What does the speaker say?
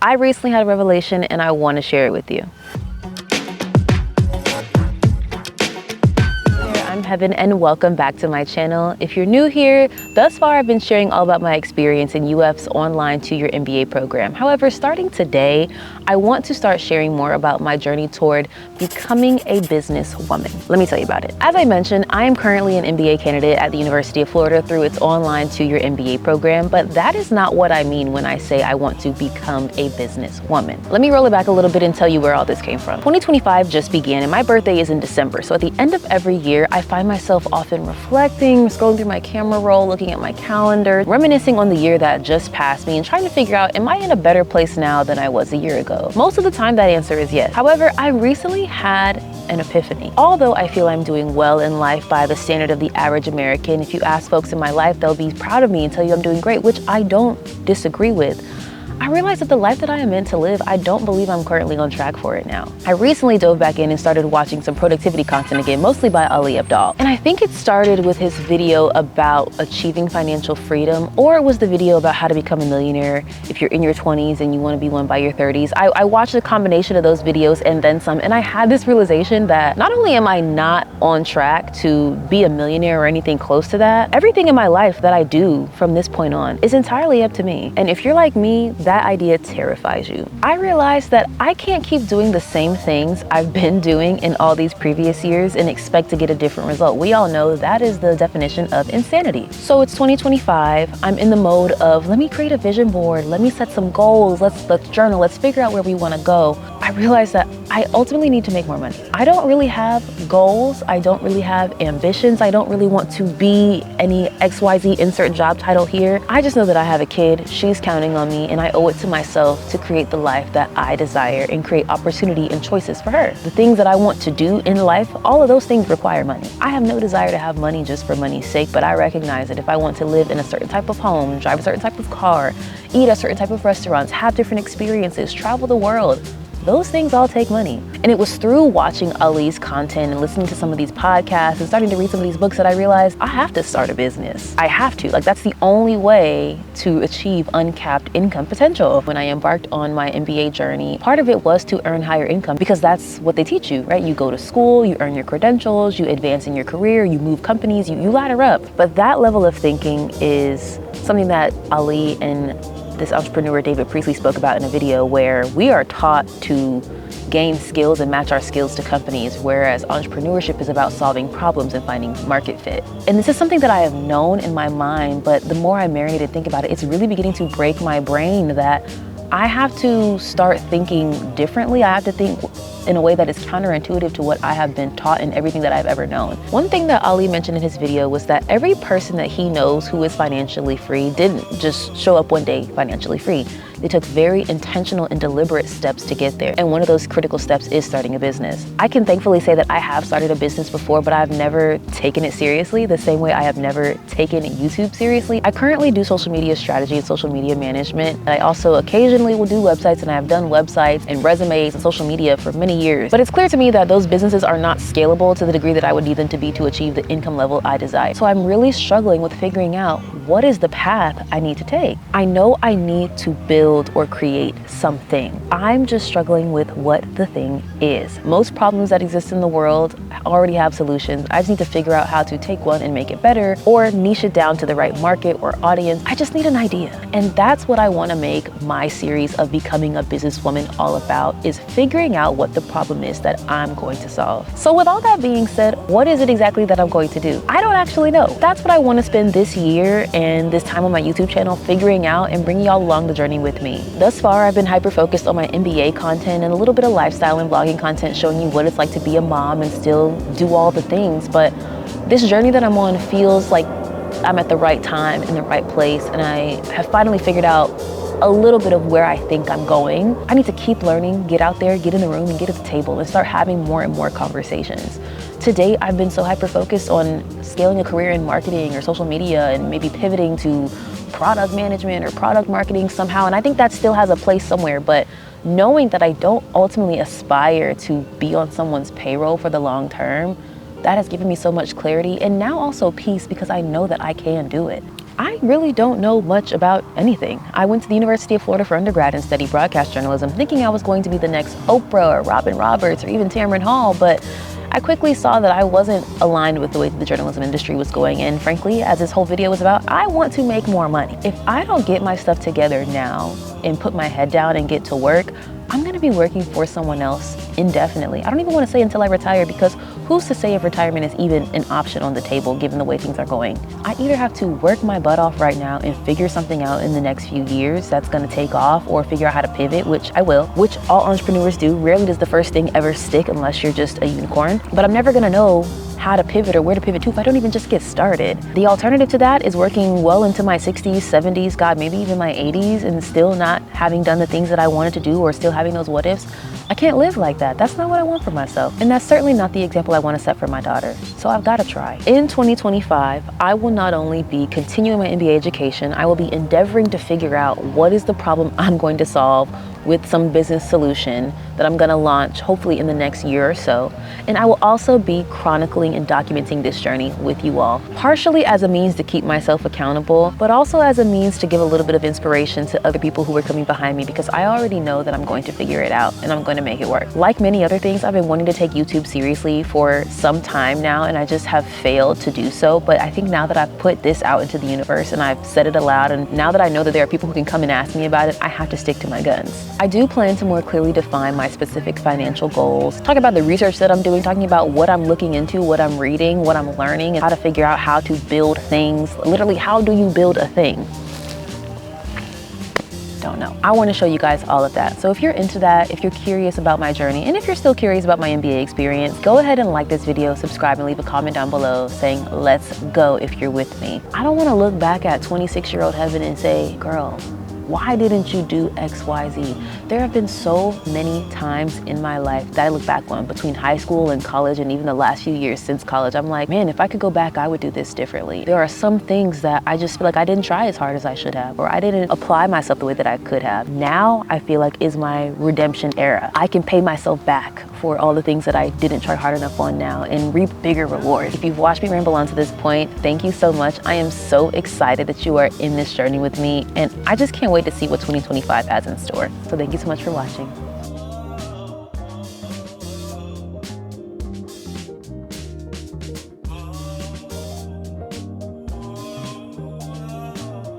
I recently had a revelation and I want to share it with you. I'm Heaven and welcome back to my channel. If you're new here, thus far I've been sharing all about my experience in UF's online 2-year MBA program. However, starting today, I want to start sharing more about my journey toward becoming a businesswoman. Let me tell you about it. As I mentioned, I am currently an MBA candidate at the University of Florida through its online 2-year MBA program, but that is not what I mean when I say I want to become a businesswoman. Let me roll it back a little bit and tell you where all this came from. 2025 just began and my birthday is in December, so at the end of every year, I find myself often reflecting, scrolling through my camera roll, looking at my calendar, reminiscing on the year that just passed me and trying to figure out, am I in a better place now than I was a year ago? Most of the time that answer is yes. However, I recently had an epiphany. Although I feel I'm doing well in life by the standard of the average American, if you ask folks in my life, they'll be proud of me and tell you I'm doing great, which I don't disagree with. I realized that the life that I am meant to live, I don't believe I'm currently on track for it now. I recently dove back in and started watching some productivity content again, mostly by Ali Abdaal. And I think it started with his video about achieving financial freedom, or it was the video about how to become a millionaire if you're in your 20s and you want to be one by your 30s. I watched a combination of those videos and then some, and I had this realization that not only am I not on track to be a millionaire or anything close to that, everything in my life that I do from this point on is entirely up to me. And if you're like me, that idea terrifies you. I realized that I can't keep doing the same things I've been doing in all these previous years and expect to get a different result. We all know that is the definition of insanity. So it's 2025. I'm in the mode of, let me create a vision board. Let me set some goals. Let's journal. Let's figure out where we want to go. I realized that I ultimately need to make more money. I don't really have goals. I don't really have ambitions. I don't really want to be any XYZ insert job title here. I just know that I have a kid. She's counting on me and I owe it to myself to create the life that I desire and create opportunity and choices for her. The things that I want to do in life, all of those things require money. I have no desire to have money just for money's sake, but I recognize that if I want to live in a certain type of home, drive a certain type of car, eat at certain type of restaurants, have different experiences, travel the world, those things all take money. And it was through watching Ali's content and listening to some of these podcasts and starting to read some of these books that I realized I have to start a business. I have to. That's the only way to achieve uncapped income potential. When I embarked on my MBA journey, part of it was to earn higher income because that's what they teach you, right? You go to school, you earn your credentials, you advance in your career, you move companies, you ladder up. But that level of thinking is something that Ali and this entrepreneur David Priestley spoke about in a video where we are taught to gain skills and match our skills to companies, whereas entrepreneurship is about solving problems and finding market fit. And this is something that I have known in my mind, but the more I marinate and think about it, it's really beginning to break my brain that I have to start thinking differently. I have to think in a way that is counterintuitive to what I have been taught and everything that I've ever known. One thing that Ali mentioned in his video was that every person that he knows who is financially free didn't just show up one day financially free. They took very intentional and deliberate steps to get there. And one of those critical steps is starting a business. I can thankfully say that I have started a business before, but I've never taken it seriously the same way I have never taken YouTube seriously. I currently do social media strategy and social media management. I also occasionally will do websites, and I have done websites and resumes and social media for many years. But it's clear to me that those businesses are not scalable to the degree that I would need them to be to achieve the income level I desire. So I'm really struggling with figuring out what is the path I need to take. I know I need to build or create something. I'm just struggling with what the thing is. Most problems that exist in the world already have solutions. I just need to figure out how to take one and make it better or niche it down to the right market or audience. I just need an idea. And that's what I want to make my series of Becoming a Businesswoman all about, is figuring out what the problem is that I'm going to solve. So with all that being said, what is it exactly that I'm going to do? I don't actually know. That's what I want to spend this year and this time on my YouTube channel figuring out and bringing y'all along the journey with me. Thus far, I've been hyper-focused on my MBA content and a little bit of lifestyle and vlogging content showing you what it's like to be a mom and still do all the things. But this journey that I'm on feels like I'm at the right time in the right place, and I have finally figured out a little bit of where I think I'm going. I need to keep learning, get out there, get in the room and get at the table and start having more and more conversations. To date, I've been so hyper-focused on scaling a career in marketing or social media and maybe pivoting to product management or product marketing somehow. And I think that still has a place somewhere, but knowing that I don't ultimately aspire to be on someone's payroll for the long term, that has given me so much clarity and now also peace because I know that I can do it. I really don't know much about anything. I went to the University of Florida for undergrad and studied broadcast journalism, thinking I was going to be the next Oprah or Robin Roberts or even Tamron Hall, but I quickly saw that I wasn't aligned with the way that the journalism industry was going, and frankly, as this whole video was about, I want to make more money. If I don't get my stuff together now and put my head down and get to work, I'm gonna be working for someone else indefinitely. I don't even want to say until I retire, because who's to say if retirement is even an option on the table given the way things are going? I either have to work my butt off right now and figure something out in the next few years that's gonna take off, or figure out how to pivot, which I will, which all entrepreneurs do. Rarely does the first thing ever stick unless you're just a unicorn. But I'm never gonna know how to pivot or where to pivot to if I don't even just get started. The alternative to that is working well into my 60s, 70s, God, maybe even my 80s, and still not having done the things that I wanted to do, or still having those what ifs. I can't live like that. That's not what I want for myself. And that's certainly not the example I want to set for my daughter. So I've got to try. In 2025, I will not only be continuing my MBA education, I will be endeavoring to figure out what is the problem I'm going to solve with some business solution that I'm gonna launch hopefully in the next year or so. And I will also be chronicling and documenting this journey with you all, partially as a means to keep myself accountable, but also as a means to give a little bit of inspiration to other people who are coming behind me, because I already know that I'm going to figure it out and I'm going to make it work. Like many other things, I've been wanting to take YouTube seriously for some time now, and I just have failed to do so. But I think now that I've put this out into the universe and I've said it aloud, and now that I know that there are people who can come and ask me about it, I have to stick to my guns. I do plan to more clearly define my specific financial goals, talk about the research that I'm doing, talking about what I'm looking into, what I'm reading, what I'm learning, and how to figure out how to build things. Literally, how do you build a thing? Don't know. I want to show you guys all of that. So if you're into that, if you're curious about my journey, and if you're still curious about my MBA experience, go ahead and like this video, subscribe, and leave a comment down below saying, let's go if you're with me. I don't want to look back at 26-year-old Heaven and say, girl, why didn't you do X, Y, Z? There have been so many times in my life that I look back on, between high school and college, and even the last few years since college. I'm like, man, if I could go back, I would do this differently. There are some things that I just feel like I didn't try as hard as I should have, or I didn't apply myself the way that I could have. Now, I feel like is my redemption era. I can pay myself back for all the things that I didn't try hard enough on now and reap bigger rewards. If you've watched me ramble on to this point, thank you so much. I am so excited that you are in this journey with me, and I just can't wait to see what 2025 has in store. So thank you so much for watching.